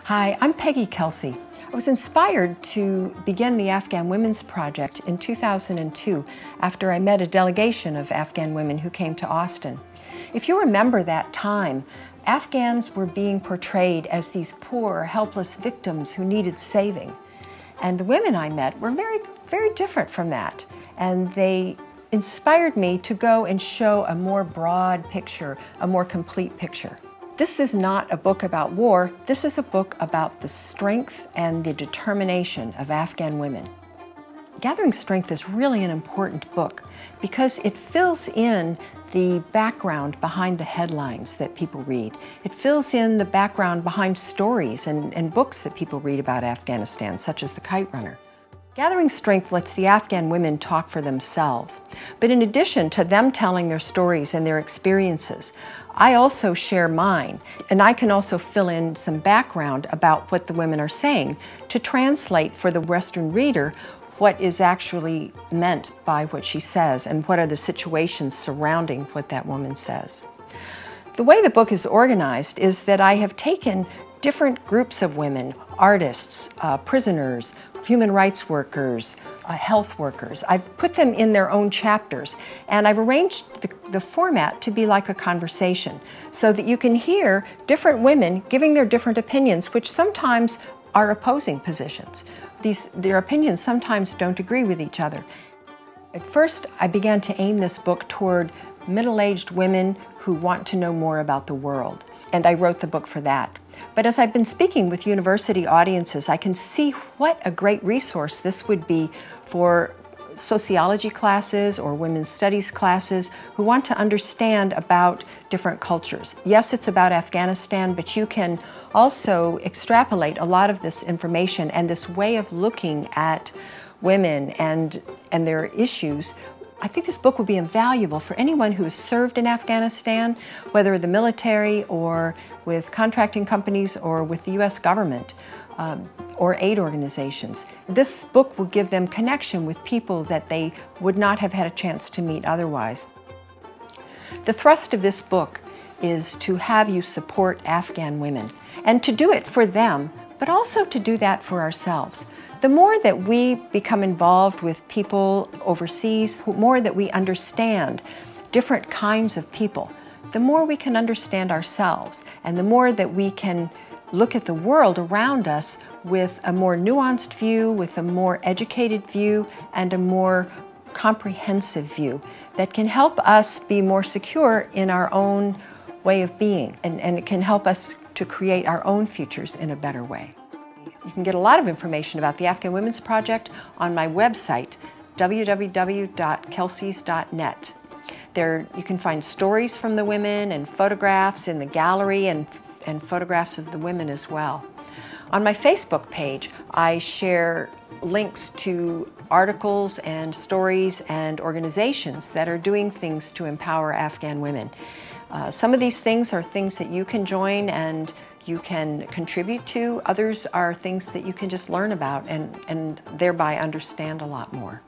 Hi, I'm Peggy Kelsey. I was inspired to begin the Afghan Women's Project in 2002 after I met a delegation of Afghan women who came to Austin. If you remember that time, Afghans were being portrayed as these poor, helpless victims who needed saving. And the women I met were very different from that. And they inspired me to go and show a more broad picture, a more complete picture. This is not a book about war. This is a book about the strength and the determination of Afghan women. Gathering Strength is really an important book because it fills in the background behind the headlines that people read. It fills in the background behind stories and books that people read about Afghanistan, such as The Kite Runner. Gathering Strength lets the Afghan women talk for themselves. But in addition to them telling their stories and their experiences, I also share mine, and I can also fill in some background about what the women are saying to translate for the Western reader what is actually meant by what she says and what are the situations surrounding what that woman says. The way the book is organized is that I have taken different groups of women, artists, prisoners, human rights workers, health workers. I've put them in their own chapters, and I've arranged the format to be like a conversation so that you can hear different women giving their different opinions, which sometimes are opposing positions. Their opinions sometimes don't agree with each other. At first, I began to aim this book toward middle-aged women who want to know more about the world, and I wrote the book for that. But as I've been speaking with university audiences, I can see what a great resource this would be for sociology classes or women's studies classes who want to understand about different cultures. Yes, it's about Afghanistan, but you can also extrapolate a lot of this information and this way of looking at women and their issues. I think this book will be invaluable for anyone who has served in Afghanistan, whether the military or with contracting companies or with the U.S. government or aid organizations. This book will give them connection with people that they would not have had a chance to meet otherwise. The thrust of this book is to have you support Afghan women and to do it for them, but also to do that for ourselves. The more that we become involved with people overseas, the more that we understand different kinds of people, the more we can understand ourselves, and the more that we can look at the world around us with a more nuanced view, with a more educated view, and a more comprehensive view that can help us be more secure in our own way of being, and it can help us to create our own futures in a better way. You can get a lot of information about the Afghan Women's Project on my website, www.kelseys.net. There you can find stories from the women and photographs in the gallery and photographs of the women as well. On my Facebook page, I share links to articles and stories and organizations that are doing things to empower Afghan women. Some of these things are things that you can join and you can contribute to. Others are things that you can just learn about and thereby understand a lot more.